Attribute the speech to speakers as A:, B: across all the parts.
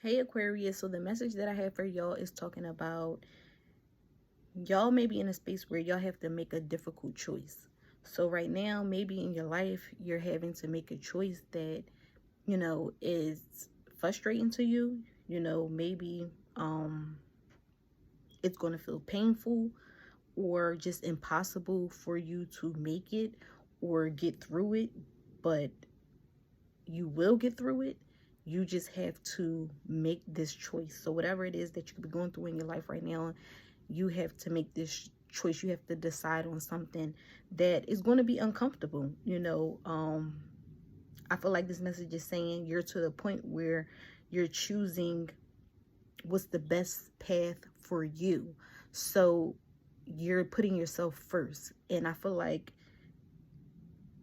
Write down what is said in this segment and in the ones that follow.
A: Hey Aquarius, so the message that I have for y'all is talking about y'all may be in a space where y'all have to make a difficult choice. So right now, maybe in your life, you're having to make a choice that, is frustrating to you. Maybe it's going to feel painful or just impossible for you to make it or get through it, but you will get through it. You just have to make this choice. So whatever it is that you could be going through in your life right now, you have to make this choice. You have to decide on something that is going to be uncomfortable. I feel like this message is saying you're to the point where you're choosing what's the best path for you. So you're putting yourself first. And I feel like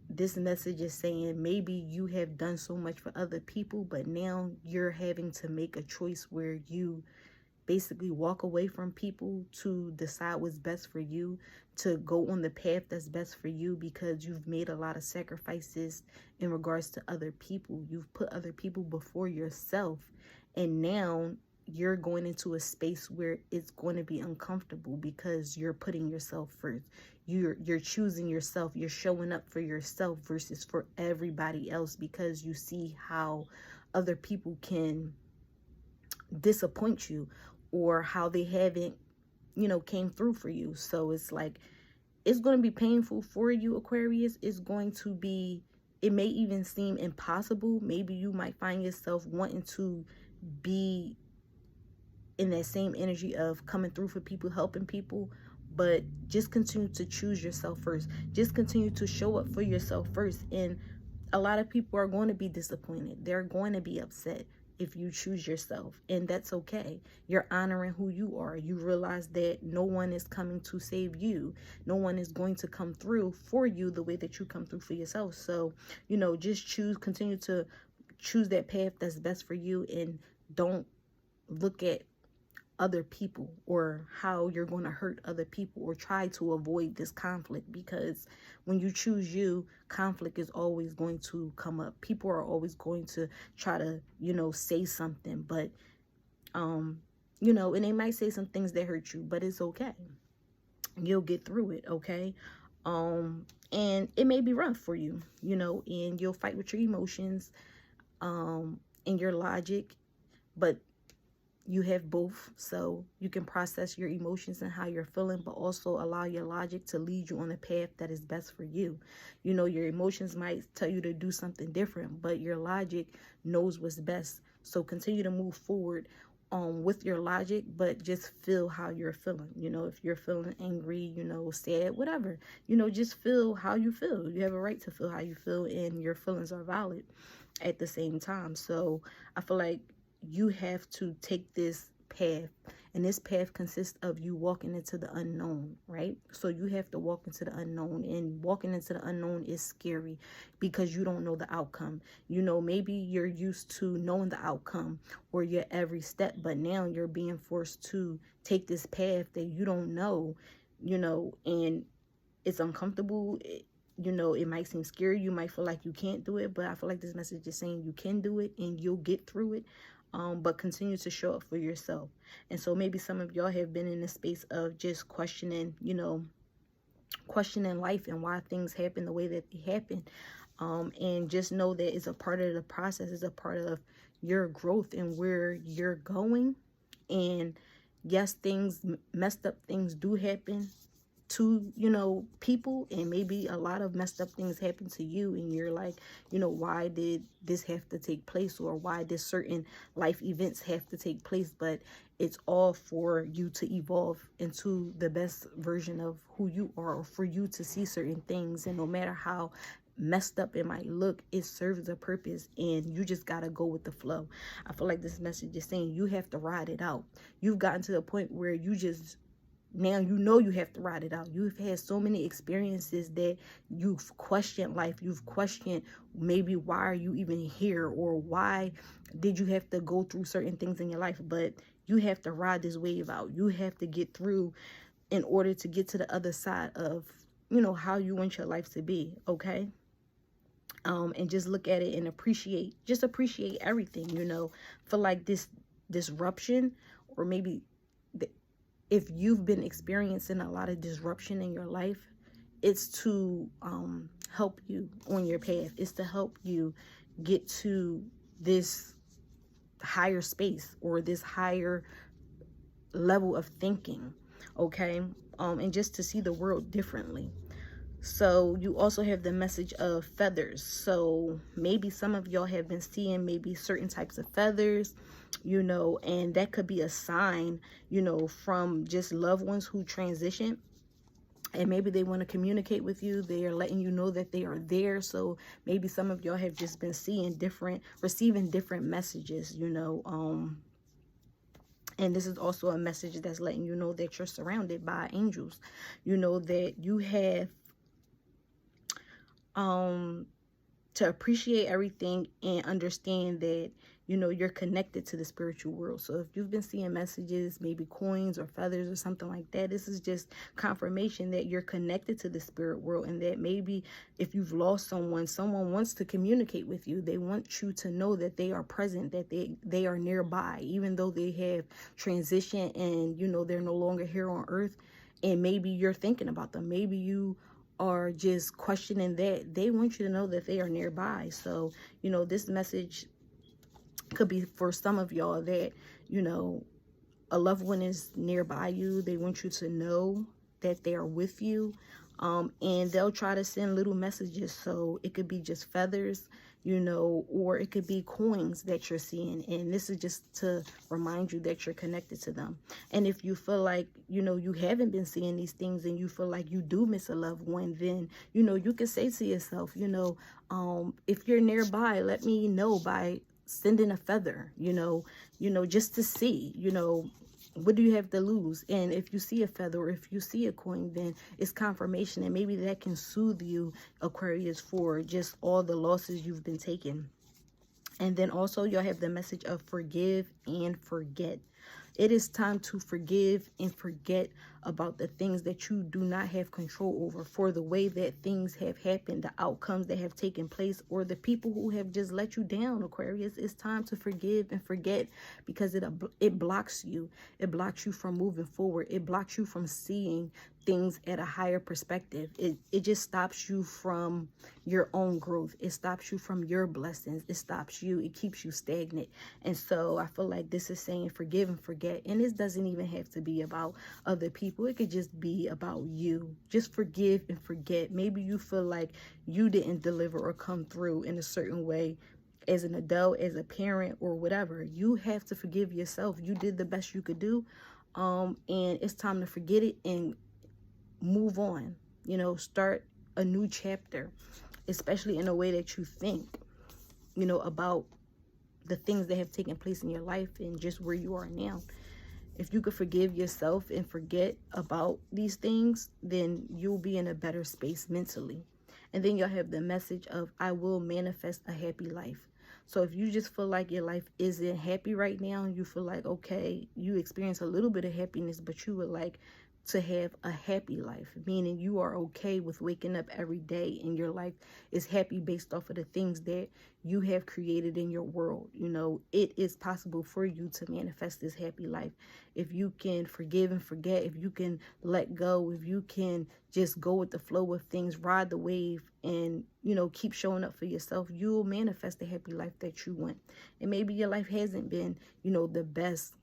A: this message is saying maybe you have done so much for other people, but now you're having to make a choice where you basically walk away from people to decide what's best for you, to go on the path that's best for you, because you've made a lot of sacrifices in regards to other people. You've put other people before yourself, and now you're going into a space where it's going to be uncomfortable because you're putting yourself first. You're choosing yourself. You're showing up for yourself versus for everybody else, because you see how other people can disappoint you, or how they haven't came through for you. So it's like, it's going to be painful for you, Aquarius. It's going to be, it may even seem impossible. Maybe you might find yourself wanting to be in that same energy of coming through for people, helping people, but just continue to choose yourself first. Just continue to show up for yourself first. And a lot of people are going to be disappointed. They're going to be upset if you choose yourself, and that's okay. You're honoring who you are. You realize that no one is coming to save you. No one is going to come through for you the way that you come through for yourself. So, just continue to choose that path that's best for you, and don't look at other people or how you're going to hurt other people, or try to avoid this conflict, because when you choose you, conflict is always going to come up. People are always going to try to say something, but and they might say some things that hurt you, but it's okay. You'll get through it. Okay. And it may be rough for you, and you'll fight with your emotions and your logic, but you have both, so you can process your emotions and how you're feeling, but also allow your logic to lead you on a path that is best for you. Your emotions might tell you to do something different, but your logic knows what's best. So continue to move forward with your logic, but just feel how you're feeling. If you're feeling angry, sad, whatever, just feel how you feel. You have a right to feel how you feel, and your feelings are valid at the same time. So I feel like you have to take this path, and this path consists of you walking into the unknown, right? So you have to walk into the unknown, and walking into the unknown is scary because you don't know the outcome. Maybe you're used to knowing the outcome or your every step, but now you're being forced to take this path that you don't know, and it's uncomfortable. It might seem scary. You might feel like you can't do it, but I feel like this message is saying you can do it and you'll get through it. But continue to show up for yourself. And so maybe some of y'all have been in the space of just questioning life and why things happen the way that they happen. And just know that it's a part of the process. It's a part of your growth and where you're going. And yes, messed up things do happen to people, and maybe a lot of messed up things happen to you, and you're like, why did this have to take place, or why did certain life events have to take place? But it's all for you to evolve into the best version of who you are, or for you to see certain things. And no matter how messed up it might look, it serves a purpose, and you just gotta go with the flow. I feel like this message is saying you have to ride it out. You've gotten to the point where now you have to ride it out. You've had so many experiences that you've questioned life. You've questioned maybe why are you even here, or why did you have to go through certain things in your life. But you have to ride this wave out. You have to get through in order to get to the other side of how you want your life to be. Okay. And just look at it and appreciate everything. Feel like this disruption, or maybe if you've been experiencing a lot of disruption in your life, it's to help you on your path. It's to help you get to this higher space or this higher level of thinking, okay? And just to see the world differently. So you also have the message of feathers. So maybe some of y'all have been seeing maybe certain types of feathers, you know, and that could be a sign, you know, from just loved ones who transition. And maybe they want to communicate with you. They are letting you know that they are there. So maybe some of y'all have just been receiving different messages, you know. And this is also a message that's letting you know that you're surrounded by angels. You know, that you have to appreciate everything and understand that, you know, you're connected to the spiritual world. So if you've been seeing messages, maybe coins or feathers or something like that, this is just confirmation that you're connected to the spirit world, and that maybe if you've lost someone wants to communicate with you. They want you to know that they are present, that they are nearby, even though they have transitioned and, you know, they're no longer here on earth. And maybe you're thinking about them. Maybe you are just questioning that. They want you to know that they are nearby. So, you know, this message could be for some of y'all that, you know, a loved one is nearby you. They want you to know that they are with you. And they'll try to send little messages. So it could be just feathers, you know, or it could be coins that you're seeing. And this is just to remind you that you're connected to them. And if you feel like, you know, you haven't been seeing these things and you feel like you do miss a loved one, then, you know, you can say to yourself, you know, if you're nearby, let me know by sending a feather, you know, just to see, you know, what do you have to lose? And if you see a feather or if you see a coin, then it's confirmation, and maybe that can soothe you, Aquarius, for just all the losses you've been taking. And then also you'll have the message of forgive and forget. It is time to forgive and forget about the things that you do not have control over, for the way that things have happened, the outcomes that have taken place, or the people who have just let you down, Aquarius. It's time to forgive and forget, because it blocks you. It blocks you from moving forward. It blocks you from seeing things at a higher perspective. It just stops you from your own growth. It stops you from your blessings. It keeps you stagnant. And so I feel like this is saying forgive and forget. And this doesn't even have to be about other people. It could just be about you. Just forgive and forget. Maybe you feel like you didn't deliver or come through in a certain way as an adult, as a parent, or whatever. You have to forgive yourself. You did the best you could do. And it's time to forget it and move on, you know, start a new chapter, especially in a way that you think, you know, about the things that have taken place in your life and just where you are now. If you could forgive yourself and forget about these things, then you'll be in a better space mentally. And then you'll have the message of, I will manifest a happy life. So if you just feel like your life isn't happy right now, you feel like, okay, you experience a little bit of happiness, but you would like to have a happy life, meaning you are okay with waking up every day and your life is happy based off of the things that you have created in your world. You know, it is possible for you to manifest this happy life. If you can forgive and forget, if you can let go, if you can just go with the flow of things, ride the wave, and, you know, keep showing up for yourself, you'll manifest the happy life that you want. And maybe your life hasn't been, you know, the best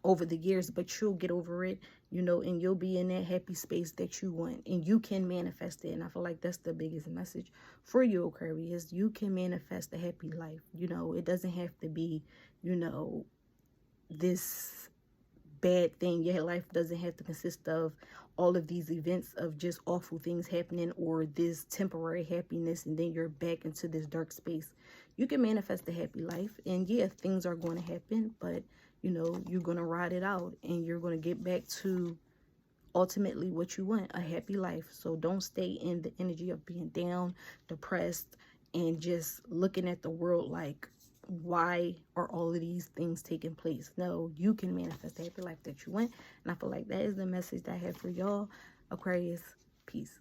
A: over the years, but you'll get over it, you know, and you'll be in that happy space that you want, and you can manifest it. And I feel like that's the biggest message for you, Aquarius. You can manifest a happy life. You know, it doesn't have to be, you know, this bad thing. Your life doesn't have to consist of all of these events of just awful things happening, or this temporary happiness and then you're back into this dark space. You can manifest a happy life, and yeah, things are going to happen, but you know, you're going to ride it out and you're going to get back to ultimately what you want, a happy life. So don't stay in the energy of being down, depressed, and just looking at the world like, why are all of these things taking place? No, you can manifest the happy life that you want. And I feel like that is the message that I have for y'all, Aquarius. Peace.